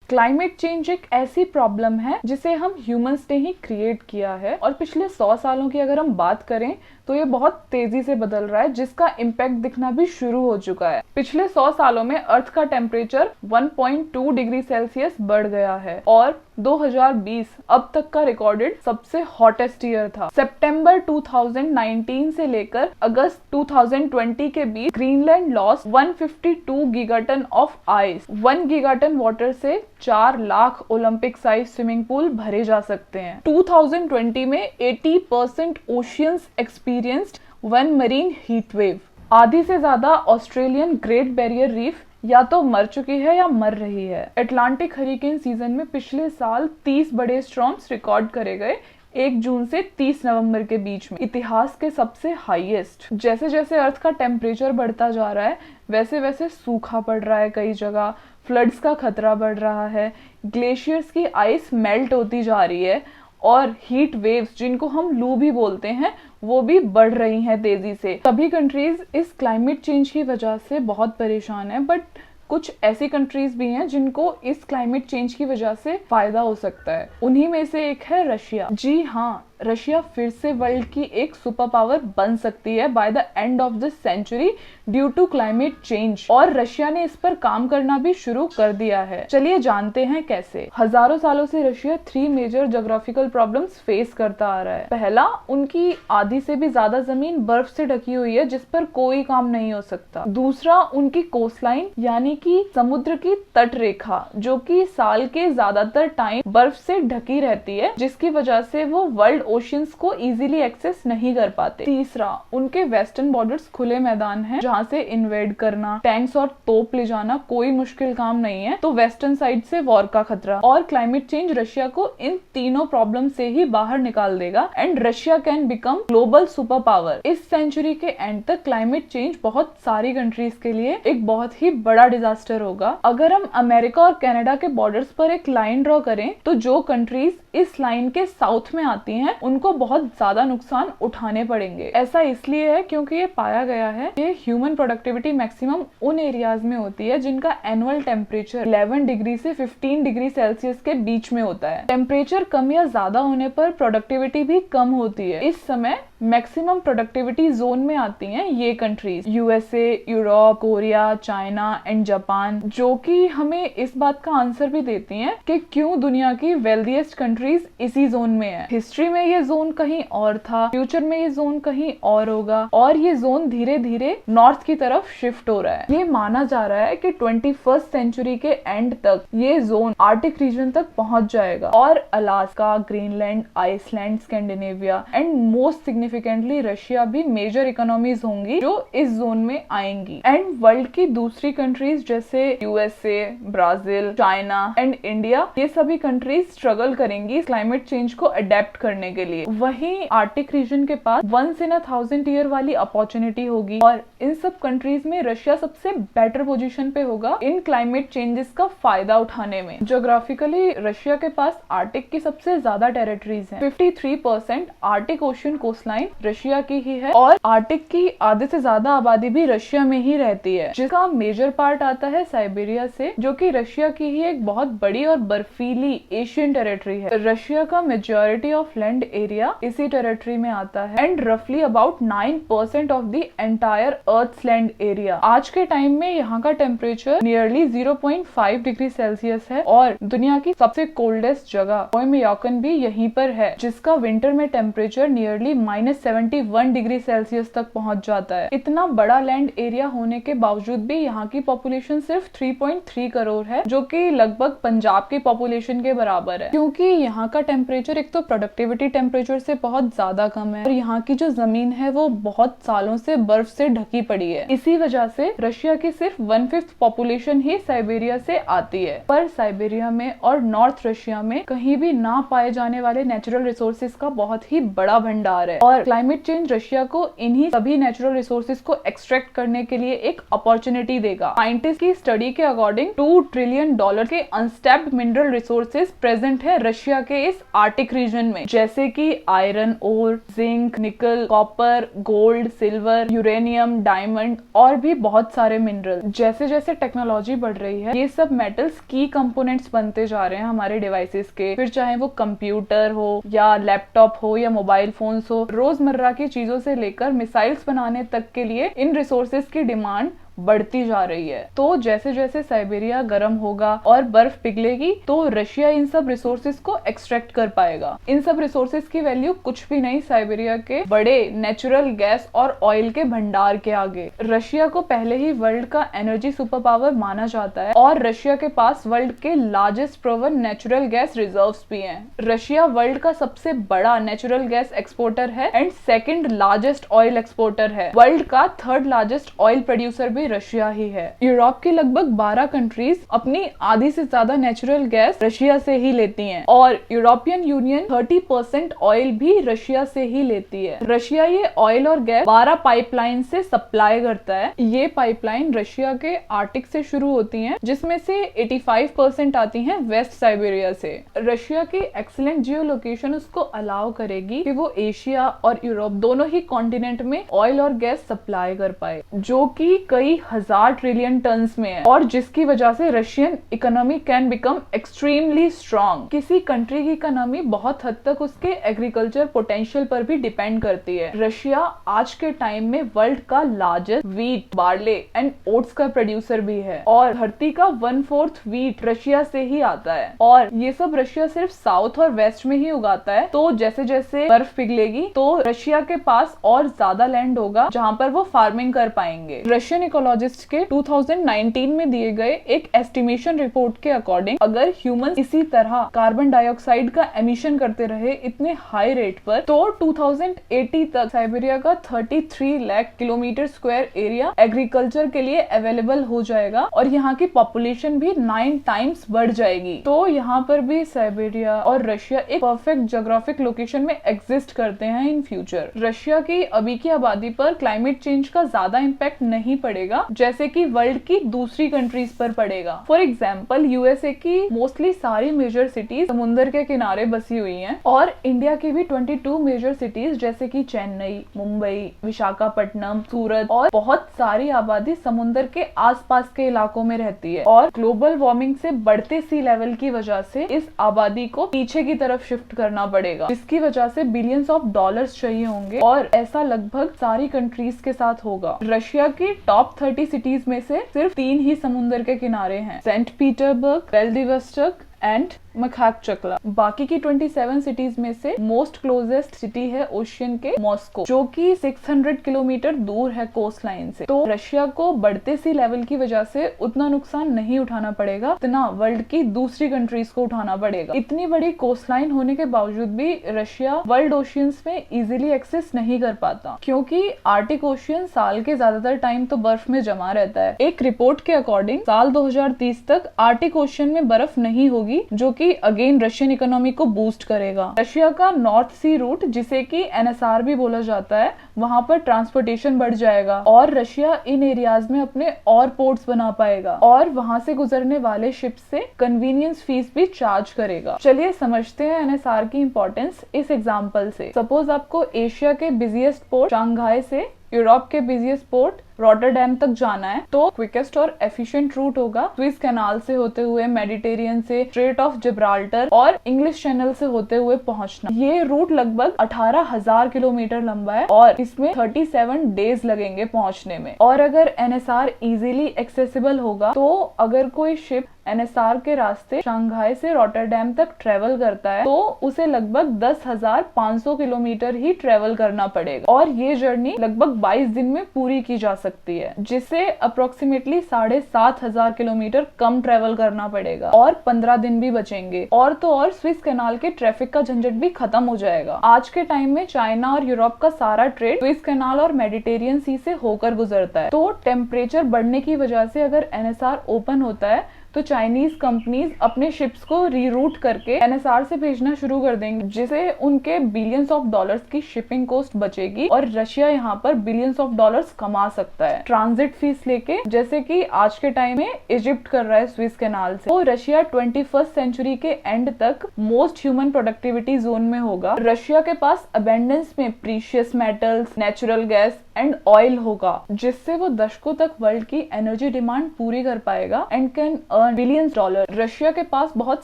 Climate change एक ऐसी problem है जिसे हम ह्यूमंस ने ही क्रिएट किया है और पिछले 100 सालों की अगर हम बात करें तो ये बहुत तेजी से बदल रहा है, जिसका इम्पैक्ट दिखना भी शुरू हो चुका है। पिछले 100 सालों में अर्थ का टेम्परेचर 1.2 डिग्री सेल्सियस बढ़ गया है और 2020 अब तक का रिकॉर्डेड सबसे हॉटेस्ट ईयर था। सितंबर 2019 से लेकर अगस्त 2020 के बीच Greenland lost 152 gigaton of ice. 1 gigaton water से 4 lakh Olympic size swimming pool भरे जा सकते हैं। 2020 में 80% oceans experienced 1 marine heat wave. आधी से ज्यादा ऑस्ट्रेलियन ग्रेट बैरियर रीफ या तो मर चुकी है या मर रही है। अटलांटिक हरिकेन सीजन में पिछले साल 30 बड़े स्टॉर्म्स रिकॉर्ड करे गए 1 जून से 30 नवंबर के बीच में, इतिहास के सबसे हाईएस्ट। जैसे जैसे अर्थ का टेम्परेचर बढ़ता जा रहा है वैसे वैसे सूखा पड़ रहा है, कई जगह फ्लड्स का खतरा बढ़ रहा है, ग्लेशियर्स की आइस मेल्ट होती जा रही है और हीट वेव्स जिनको हम लू भी बोलते हैं वो भी बढ़ रही हैं तेजी से। सभी कंट्रीज इस क्लाइमेट चेंज की वजह से बहुत परेशान है, बट कुछ ऐसी कंट्रीज भी हैं जिनको इस क्लाइमेट चेंज की वजह से फायदा हो सकता है। उन्हीं में से एक है रशिया। जी हाँ, रशिया फिर से वर्ल्ड की एक सुपर पावर बन सकती है by the end of this century due to climate change, और रशिया ने इस पर काम करना भी शुरू कर दिया है। चलिए जानते हैं कैसे। हजारों सालों से Russia 3 major geographical problems face करता आ रहा है। पहला, उनकी आधी से भी ज्यादा जमीन बर्फ से ढकी हुई है जिस पर कोई काम नहीं हो सकता। दूसरा, उनकी कोस्टलाइन यानी कि समुद्र की तट रेखा जो कि साल के ज्यादातर टाइम बर्फ से ढकी रहती है, जिसकी वजह से वो वर्ल्ड ओशियंस को इजीली एक्सेस नहीं कर पाते। तीसरा, उनके वेस्टर्न बॉर्डर्स खुले मैदान हैं जहां से इन्वेड करना, टैंक्स और तोप ले जाना कोई मुश्किल काम नहीं है, तो वेस्टर्न साइड से वॉर का खतरा। और क्लाइमेट चेंज रशिया को इन तीनों प्रॉब्लम से ही बाहर निकाल देगा and Russia can become global super power. इस सेंचुरी के एंड तक क्लाइमेट चेंज बहुत सारी कंट्रीज के लिए एक बहुत ही बड़ा डिजास्टर होगा। अगर हम अमेरिका और कनाडा के बॉर्डर्स पर एक लाइन ड्रॉ करें तो जो कंट्रीज इस लाइन के साउथ में आती हैं उनको बहुत ज्यादा नुकसान उठाने पड़ेंगे। ऐसा इसलिए है क्योंकि ये पाया गया है कि ह्यूमन प्रोडक्टिविटी मैक्सिमम उन एरियाज में होती है जिनका एनुअल टेम्परेचर 11 डिग्री से 15 डिग्री सेल्सियस के बीच में होता है। टेम्परेचर कम या ज्यादा होने पर प्रोडक्टिविटी भी कम होती है। इस समय मैक्सिमम प्रोडक्टिविटी जोन में आती हैं ये countries, USA, Europe, Korea, China and Japan, जो कि हमें इस बात का आंसर भी देती हैं कि क्यों दुनिया की वेल्दीएस्ट कंट्रीज इसी जोन में है। हिस्ट्री में ये जोन कहीं और था, फ्यूचर में ये जोन कहीं और होगा और ये जोन धीरे धीरे नॉर्थ की तरफ शिफ्ट हो रहा है। ये माना जा रहा है कि 21st सेंचुरी के एंड तक ये जोन आर्टिक रीजन तक पहुंच जाएगा और Alaska, Greenland, Iceland, Scandinavia and most significantly Russia भी मेजर इकोनॉमीज होंगी जो इस जोन में आएंगी। एंड वर्ल्ड की दूसरी कंट्रीज जैसे USA, Brazil, China and India, ये सभी कंट्रीज स्ट्रगल करेंगी क्लाइमेट चेंज को अडेप्ट करने के लिए। वहीं आर्टिक रीजन के पास 1 in a 1000 ईयर वाली अपॉर्चुनिटी होगी और इन सब कंट्रीज में रशिया सबसे बेटर पोजीशन पे होगा इन क्लाइमेट चेंजेस का फायदा उठाने में। ज्योग्राफिकली रशिया के पास आर्टिक की सबसे ज्यादा टेरिटरीज हैं। 53% आर्टिक ओशियन कोस्टलाइन रशिया की ही है और आर्टिक की आधे से ज्यादा आबादी भी रशिया में ही रहती है, जिसका मेजर पार्ट आता है साइबेरिया से, जो कि रशिया की ही एक बहुत बड़ी और बर्फीली एशियन टेरिटरी है। रशिया का मेजॉरिटी ऑफ लैंड एरिया इसी टेरिटरी में आता है एंड रफली about 9% of the entire earth land area. आज के टाइम में यहाँ का टेम्परेचर नियरली 0.5 डिग्री सेल्सियस है और दुनिया की सबसे कोल्डेस्ट जगह ओयमेयाकन भी यहीं पर है, जिसका विंटर में टेम्परेचर नियरली -71 डिग्री सेल्सियस तक पहुंच जाता है। इतना बड़ा लैंड एरिया होने के बावजूद भी यहाँ की पॉपुलेशन सिर्फ 3.3 करोड़ है, जो कि लगभग पंजाब की पॉपुलेशन के बराबर है। क्योंकि यहाँ का टेम्परेचर एक तो प्रोडक्टिविटी टेम्परेचर से बहुत ज्यादा कम है और यहाँ की जो जमीन है वो बहुत सालों से बर्फ से ढकी पड़ी है। इसी वजह से रशिया की सिर्फ 1/5 पॉपुलेशन ही साइबेरिया से आती है। पर साइबेरिया में और नॉर्थ रशिया में कहीं भी ना पाए जाने वाले नेचुरल रिसोर्सेज का बहुत ही बड़ा भंडार है और क्लाइमेट चेंज रशिया को इन्हीं सभी नेचुरल रिसोर्सेज को एक्सट्रैक्ट करने के लिए एक अपॉर्चुनिटी देगा। साइंटिस्ट की स्टडी के अकॉर्डिंग $2 ट्रिलियन के अनस्टैप्ड मिनरल रिसोर्सेज रिसोर्सेज प्रेजेंट है रशिया के इस आर्टिक रीजन में, जैसे कि आयरन ओर, जिंक, निकल, copper, gold, silver, uranium, diamond और भी बहुत सारे मिनरल। जैसे जैसे टेक्नोलॉजी बढ़ रही है, ये सब मेटल्स की कंपोनेंट्स बनते जा रहे हैं हमारे डिवाइसेस के, फिर चाहे वो कंप्यूटर हो या लैपटॉप हो या मोबाइल फोन्स हो, रोजमर्रा की चीजों से लेकर मिसाइल्स बनाने तक के लिए इन रिसोर्सेज की डिमांड बढ़ती जा रही है। तो जैसे जैसे साइबेरिया गर्म होगा और बर्फ पिघलेगी तो रशिया इन सब रिसोर्सेज को एक्सट्रैक्ट कर पाएगा। इन सब रिसोर्सेज की वैल्यू कुछ भी नहीं साइबेरिया के बड़े नेचुरल गैस और ऑयल के भंडार के आगे। रशिया को पहले ही वर्ल्ड का एनर्जी सुपर पावर माना जाता है और रशिया के पास वर्ल्ड के largest proven natural gas reserves भी हैं। रशिया वर्ल्ड का सबसे बड़ा नेचुरल गैस एक्सपोर्टर है and second largest oil exporter है। वर्ल्ड का थर्ड लार्जेस्ट ऑयल प्रोड्यूसर भी रशिया ही है। यूरोप की लगभग 12 कंट्रीज अपनी आधी से ज्यादा नेचुरल गैस रशिया से ही लेती हैं और यूरोपियन यूनियन 30% ऑयल भी रशिया से ही लेती है। रशिया ये ऑयल और गैस 12 पाइपलाइन से सप्लाई करता है। ये पाइपलाइन रशिया के आर्टिक से शुरू होती हैं, जिसमें से 85% आती हैं वेस्ट साइबेरिया से। रशिया की एक्सीलेंट जियो लोकेशन उसको अलाउ करेगी कि वो एशिया और यूरोप दोनों ही कॉन्टिनेंट में ऑयल और गैस सप्लाई कर पाए, जो कि कई 1000 ट्रिलियन टन्स में है और जिसकी वजह से Russian economy can become extremely strong. किसी कंट्री की इकोनॉमी बहुत हद तक उसके एग्रीकल्चर पोटेंशियल पर भी डिपेंड करती है। रशिया आज के टाइम में वर्ल्ड का largest wheat, barley and oats का प्रोड्यूसर भी है और धरती का 1/4 व्हीट रशिया से ही आता है और ये सब रशिया सिर्फ साउथ और वेस्ट में ही उगाता है। तो जैसे जैसे बर्फ पिघलेगी तो रशिया के पास और ज्यादा लैंड होगा जहाँ पर वो फार्मिंग कर पाएंगे। रशियन इकोलॉजिस्ट के 2019 में दिए गए एक एस्टिमेशन रिपोर्ट के अकॉर्डिंग अगर ह्यूमंस इसी तरह कार्बन डाइऑक्साइड का एमिशन करते रहे इतने हाई रेट पर, तो 2080 तक साइबेरिया का 33 lakh kilometre square area agriculture के लिए अवेलेबल हो जाएगा और यहाँ की पॉपुलेशन भी 9 टाइम्स बढ़ जाएगी। तो यहाँ पर भी साइबेरिया और रशिया एक परफेक्ट ज्योग्राफिक लोकेशन में एग्जिस्ट करते हैं इन फ्यूचर। रशिया की अभी की आबादी पर क्लाइमेट चेंज का ज्यादा इम्पैक्ट नहीं पड़ेगा जैसे कि वर्ल्ड की दूसरी कंट्रीज पर पड़ेगा। फॉर एग्जाम्पल यूएसए की मोस्टली सारी मेजर सिटीज समुद्र के किनारे बसी हुई हैं और इंडिया की भी 22 मेजर सिटीज जैसे कि चेन्नई, मुंबई, विशाखापट्टनम, सूरत और बहुत सारी आबादी समुद्र के आसपास के इलाकों में रहती है और ग्लोबल वार्मिंग से बढ़ते सी लेवल की वजह से इस आबादी को पीछे की तरफ शिफ्ट करना पड़ेगा, जिसकी वजह से बिलियंस ऑफ डॉलर्स चाहिए होंगे और ऐसा लगभग सारी कंट्रीज के साथ होगा। रशिया की टॉप 30 सिटीज में से सिर्फ 3 ही समुद्र के किनारे हैं, सेंट पीटर्सबर्ग, व्लादिवोस्टोक एंड मखाकचकला। बाकी की 27 सिटीज में से मोस्ट क्लोजेस्ट सिटी है ओशियन के मॉस्को, जो कि 600 किलोमीटर दूर है कोस्ट लाइन से। तो रशिया को बढ़ते सी लेवल की वजह से उतना नुकसान नहीं उठाना पड़ेगा जितना वर्ल्ड की दूसरी कंट्रीज को उठाना पड़ेगा। इतनी बड़ी कोस्ट लाइन होने के बावजूद भी रशिया वर्ल्ड ओशियंस में इजीली एक्सेस नहीं कर पाता, क्योंकि आर्टिक ओशियन साल के ज्यादातर टाइम तो बर्फ में जमा रहता है। एक रिपोर्ट के अकॉर्डिंग साल 2030 तक आर्टिक ओशियन में बर्फ नहीं होगी, जो कि अगेन रशियन इकोनॉमी को बूस्ट करेगा। रशिया का नॉर्थ सी रूट, जिसे कि एनएसआर भी बोला जाता है, वहां पर ट्रांसपोर्टेशन बढ़ जाएगा और रशिया इन एरियाज में अपने और पोर्ट्स बना पाएगा और वहां से गुजरने वाले शिप से कन्वीनियंस फीस भी चार्ज करेगा। चलिए समझते हैं एनएसआर की इंपॉर्टेंस इस एग्जांपल से। सपोज आपको एशिया के बिजिएस्ट पोर्ट शंघाई से यूरोप के बिजिएस्ट पोर्ट रॉटरडैम तक जाना है, तो क्विकेस्ट और एफिशिएंट रूट होगा स्विस कैनाल से होते हुए, मेडिटेरियन से, स्ट्रेट ऑफ जिब्राल्टर और इंग्लिश चैनल से होते हुए पहुंचना। ये रूट लगभग 18,000 किलोमीटर लंबा है और इसमें 37 डेज लगेंगे पहुंचने में। और अगर एनएसआर इजीली एक्सेसिबल होगा तो अगर कोई शिप एनएसआर के रास्ते शंघाई से रॉटरडैम तक ट्रेवल करता है तो उसे लगभग 10,500 किलोमीटर ही ट्रेवल करना पड़ेगा और ये जर्नी लगभग 22 दिन में पूरी की जा सकती है, जिससे अप्रोक्सीमेटली 7,500 किलोमीटर कम ट्रेवल करना पड़ेगा और 15 दिन भी बचेंगे। और तो और स्विस कैनाल के ट्रैफिक का झंझट भी खत्म हो जाएगा। आज के टाइम में चाइना और यूरोप का सारा ट्रेड स्विस कैनाल और मेडिटेरियन सी से होकर गुजरता है, तो टेम्परेचर बढ़ने की वजह से अगर एनएसआर ओपन होता है तो चाइनीज कंपनीज अपने शिप्स को रीरूट करके एनएसआर से भेजना शुरू कर देंगे, जिससे उनके बिलियंस ऑफ डॉलर्स की शिपिंग कॉस्ट बचेगी और रशिया यहाँ पर बिलियंस ऑफ डॉलर्स कमा सकता है ट्रांजिट फीस लेके, जैसे कि आज के टाइम में इजिप्ट कर रहा है स्विस कैनाल से। तो रशिया 21st सेंचुरी के एंड तक मोस्ट ह्यूमन प्रोडक्टिविटी जोन में होगा। रशिया के पास अबेंडेंस में precious metals, natural gas and oil होगा, जिससे वो दशकों तक वर्ल्ड की एनर्जी डिमांड पूरी कर पाएगा and can earn billions dollar. Russia के पास बहुत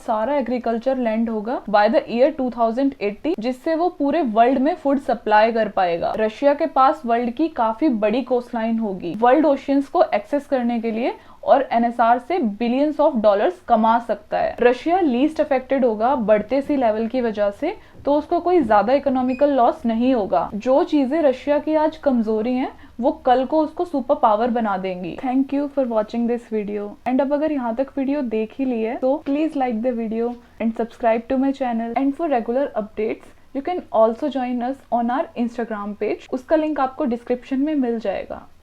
सारा एग्रीकल्चर लैंड होगा बाय द ईयर 2080, जिससे वो पूरे वर्ल्ड में फूड सप्लाई कर पाएगा। रशिया के पास वर्ल्ड की काफी बड़ी कोस्टलाइन होगी वर्ल्ड ओशियंस को एक्सेस करने के लिए, और एनएसआर से बिलियंस ऑफ डॉलर्स कमा सकता है। रशिया लीस्ट अफेक्टेड होगा बढ़ते सी लेवल की वजह से, तो उसको कोई ज्यादा इकोनॉमिकल लॉस नहीं होगा। जो चीजें रशिया की आज कमजोरी हैं वो कल को उसको सुपर पावर बना देंगी। Thank you for watching this video and अब अगर यहाँ तक वीडियो देख ही ली है तो please like the video and subscribe to my channel and for regular updates you can also join us on our Instagram page. उसका लिंक आपको डिस्क्रिप्शन में मिल जाएगा।